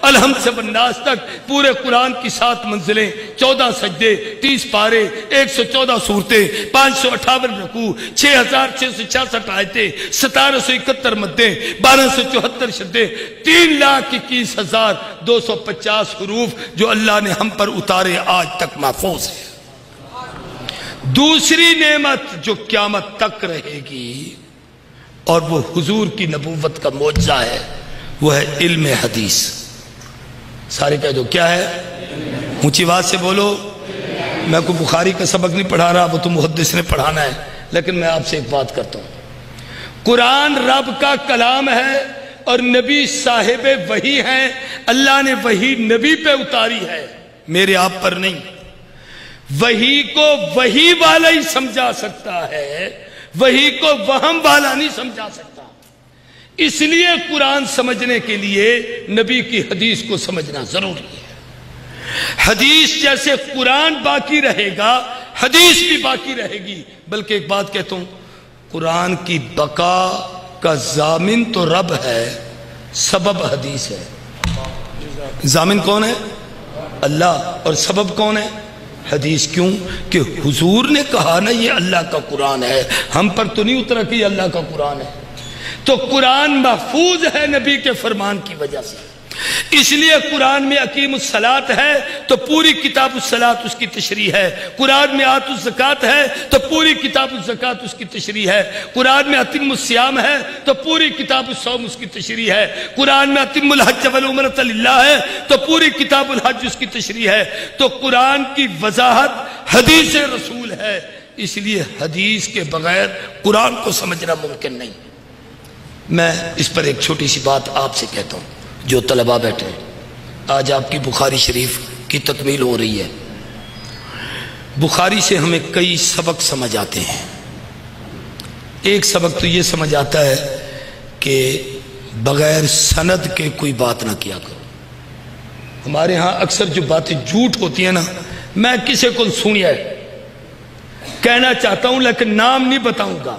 الحمد سے والناس تک پورے قرآن کی 7 منزلیں، 14 سجدے، 30 پارے، 114 صورتیں، 558 رکوع، 6666 آیتیں، 1771 مدیں، 1274 شدیں، 3,21,250 حروف جو اللہ نے ہم پر اتارے آج تک محفوظ ہے۔ دوسری نعمت جو قیامت تک رہے گی اور وہ حضور کی نبوت کا معجزہ ہے، وہ ہے علم حدیث۔ سارے کہہ دو کیا ہے؟ اونچی آواز سے بولو۔ میں کوئی بخاری کا سبق نہیں پڑھا رہا، وہ تو محدث نے پڑھانا ہے، لیکن میں آپ سے ایک بات کرتا ہوں۔ قرآن رب کا کلام ہے اور نبی صاحب وحی ہیں، اللہ نے وحی نبی پہ اتاری ہے، میرے آپ پر نہیں۔ وحی کو وحی والا ہی سمجھا سکتا ہے، وحی کو وہم والا نہیں سمجھا سکتا۔ اس لیے قرآن سمجھنے کے لیے نبی کی حدیث کو سمجھنا ضروری ہے۔ حدیث جیسے قرآن باقی رہے گا، حدیث بھی باقی رہے گی۔ بلکہ ایک بات کہتا ہوں، قرآن کی بقا کا ضامن تو رب ہے، سبب حدیث ہے۔ ضامن کون ہے؟ اللہ۔ اور سبب کون ہے؟ حدیث۔ کیوں؟ کہ حضور نے کہا نا یہ اللہ کا قرآن ہے، ہم پر تو نہیں اترا کہ یہ اللہ کا قرآن ہے۔ تو قرآن محفوظ ہے نبی کے فرمان کی وجہ سے۔ اس لیے قرآن میں اقیم الصلاۃ ہے تو پوری کتاب الصلاۃ اس کی تشریح ہے، قرآن میں آت الزکات ہے تو پوری کتاب الزکات اس کی تشریح ہے، قرآن میں اتم الصیام ہے تو پوری کتاب الصوم اس کی تشریح ہے، قرآن میں اتم الحج والعمرۃ للہ ہے تو پوری کتاب الحج اس کی تشریح ہے۔ تو قرآن کی وضاحت حدیث رسول ہے، اس لیے حدیث کے بغیر قرآن کو سمجھنا ممکن نہیں۔ میں اس پر ایک چھوٹی سی بات آپ سے کہتا ہوں، جو طلباء بیٹھے ہیں، آج آپ کی بخاری شریف کی تکمیل ہو رہی ہے۔ بخاری سے ہمیں کئی سبق سمجھ آتے ہیں۔ ایک سبق تو یہ سمجھ آتا ہے کہ بغیر سند کے کوئی بات نہ کیا کرو۔ ہمارے ہاں اکثر جو باتیں جھوٹ ہوتی ہیں نا، میں کسی کو سنیا کہنا چاہتا ہوں لیکن نام نہیں بتاؤں گا۔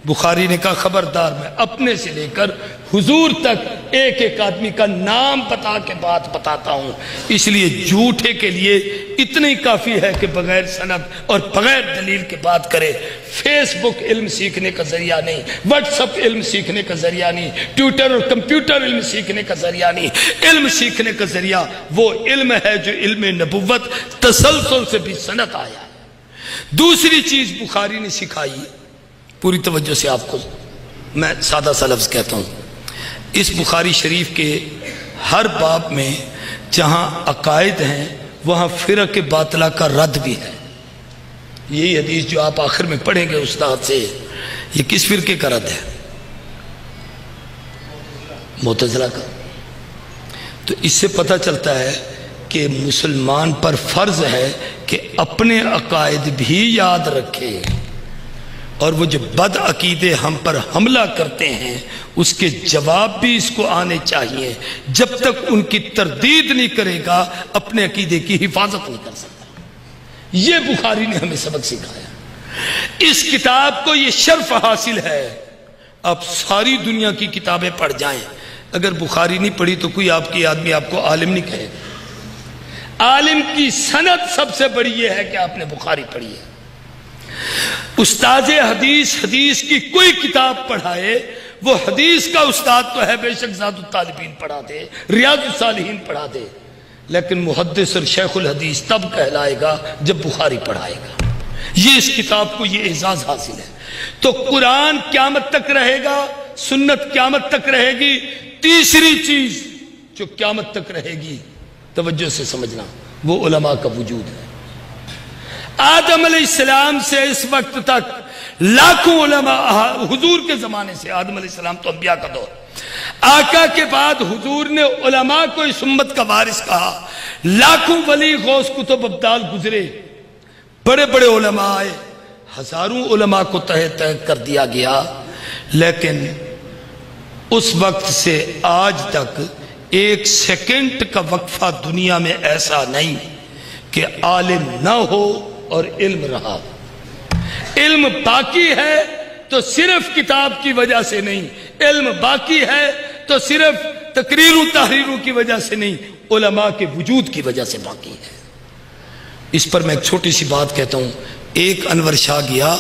بخاری نے کہا خبردار، میں اپنے سے لے کر حضور تک ایک ایک آدمی کا نام بتا کے بات بتاتا ہوں۔ اس لیے جھوٹے کے لیے اتنی کافی ہے کہ بغیر سند اور بغیر دلیل کے بات کرے۔ فیس بک علم سیکھنے کا ذریعہ نہیں، واٹس ایپ علم سیکھنے کا ذریعہ نہیں، ٹویٹر اور کمپیوٹر علم سیکھنے کا ذریعہ نہیں۔ علم سیکھنے کا ذریعہ وہ علم ہے جو علم نبوت تسلسل سے بھی سند آیا ہے۔ دوسری چیز بخاری نے سکھائی، پوری توجہ سے آپ کو میں سادہ سا لفظ کہتا ہوں، اس بخاری شریف کے ہر باب میں جہاں عقائد ہیں وہاں فرق باطلہ کا رد بھی ہے۔ یہی حدیث جو آپ آخر میں پڑھیں گے استاد سے، یہ کس فرقے کا رد ہے؟ معتزلہ کا۔ تو اس سے پتہ چلتا ہے کہ مسلمان پر فرض ہے کہ اپنے عقائد بھی یاد رکھے، اور وہ جو بد عقیدے ہم پر حملہ کرتے ہیں اس کے جواب بھی اس کو آنے چاہیے۔ جب تک ان کی تردید نہیں کرے گا اپنے عقیدے کی حفاظت نہیں کر سکتا۔ یہ بخاری نے ہمیں سبق سکھایا۔ اس کتاب کو یہ شرف حاصل ہے، آپ ساری دنیا کی کتابیں پڑھ جائیں، اگر بخاری نہیں پڑھی تو کوئی آپ کی آدمی آپ کو عالم نہیں کہے گا۔ عالم کی سند سب سے بڑی یہ ہے کہ آپ نے بخاری پڑھی ہے۔ استاد حدیث حدیث کی کوئی کتاب پڑھائے، وہ حدیث کا استاد تو ہے، بے شک زاد الطالبین پڑھا دے، ریاض الصالحین پڑھا دے، لیکن محدث اور شیخ الحدیث تب کہلائے گا جب بخاری پڑھائے گا۔ یہ اس کتاب کو یہ اعزاز حاصل ہے۔ تو قرآن قیامت تک رہے گا، سنت قیامت تک رہے گی۔ تیسری چیز جو قیامت تک رہے گی، توجہ سے سمجھنا، وہ علماء کا وجود ہے۔ آدم علیہ السلام سے اس وقت تک لاکھوں علماء، حضور کے زمانے سے، آدم علیہ السلام تو انبیاء کا دور، آقا کے بعد حضور نے علماء کو اس امت کا وارث کہا۔ لاکھوں ولی غوث کتب ابدال گزرے، بڑے بڑے علماء آئے، ہزاروں علماء کو تہہ تہہ کر دیا گیا، لیکن اس وقت سے آج تک ایک سیکنڈ کا وقفہ دنیا میں ایسا نہیں کہ عالم نہ ہو اور علم رہا۔ علم باقی ہے تو صرف کتاب کی وجہ سے نہیں، علم باقی ہے تو صرف تقریروں تحریروں کی وجہ سے نہیں، علماء کے وجود کی وجہ سے باقی ہے۔ اس پر میں ایک چھوٹی سی بات کہتا ہوں۔ ایک انور شاہ گیا،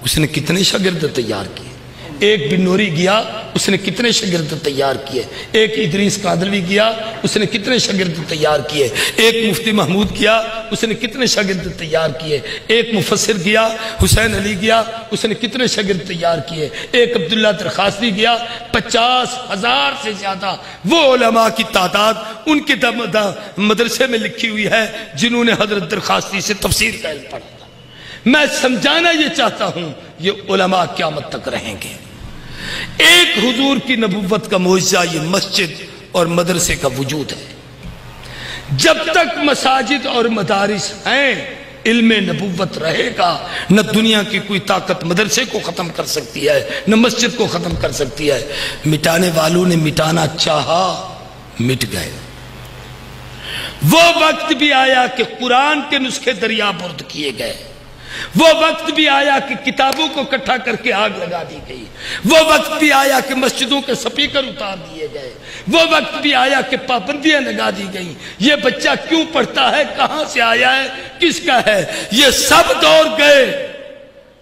اس نے کتنے شاگرد تیار کیے۔ ایک بن نوری گیا، اس نے کتنے شاگرد تیار کیے۔ ایک ادریس قادروی گیا، اس نے کتنے شاگرد تیار کیے۔ ایک مفتی محمود گیا، اس نے کتنے شاگرد تیار کیے۔ ایک مفسر گیا، حسین علی گیا، اس نے کتنے شاگرد تیار کیے۔ ایک عبداللہ درخواستری گیا، 50,000 سے زیادہ وہ علماء کی تعداد ان کے مدرسے میں لکھی ہوئی ہے جنہوں نے حضرت درخواستری سے تفسیر کا علم پڑھا۔ میں سمجھانا یہ چاہتا ہوں، یہ علماء قیامت تک رہیں گے۔ ایک حضور کی نبوت کا معجزہ یہ مسجد اور مدرسے کا وجود ہے۔ جب تک مساجد اور مدارس ہیں، علم نبوت رہے گا۔ نہ دنیا کی کوئی طاقت مدرسے کو ختم کر سکتی ہے، نہ مسجد کو ختم کر سکتی ہے۔ مٹانے والوں نے مٹانا چاہا، مٹ گئے۔ وہ وقت بھی آیا کہ قرآن کے نسخے دریا برد کیے گئے۔ وہ وقت بھی آیا کہ کتابوں کو اکٹھا کر کے آگ لگا دی گئی۔ وہ وقت بھی آیا کہ مسجدوں کے سپیکر اتار دیے گئے۔ وہ وقت بھی آیا کہ پابندیاں لگا دی گئیں۔ یہ بچہ کیوں پڑھتا ہے، کہاں سے آیا ہے، کس کا ہے، یہ سب دور گئے۔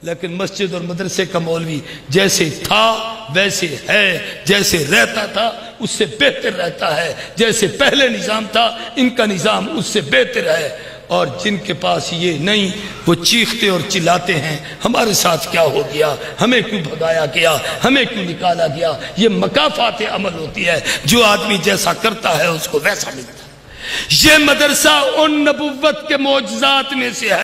لیکن مسجد اور مدرسے کا مولوی جیسے تھا ویسے ہے، جیسے رہتا تھا اس سے بہتر رہتا ہے، جیسے پہلے نظام تھا ان کا نظام اس سے بہتر ہے۔ اور جن کے پاس یہ نہیں، وہ چیختے اور چلاتے ہیں ہمارے ساتھ کیا ہو گیا، ہمیں کیوں بھگایا گیا، ہمیں کیوں نکالا گیا۔ یہ مکافات عمل ہوتی ہے، جو آدمی جیسا کرتا ہے اس کو ویسا ملتا ہے۔ یہ مدرسہ ان نبوت کے معجزات میں سے ہے۔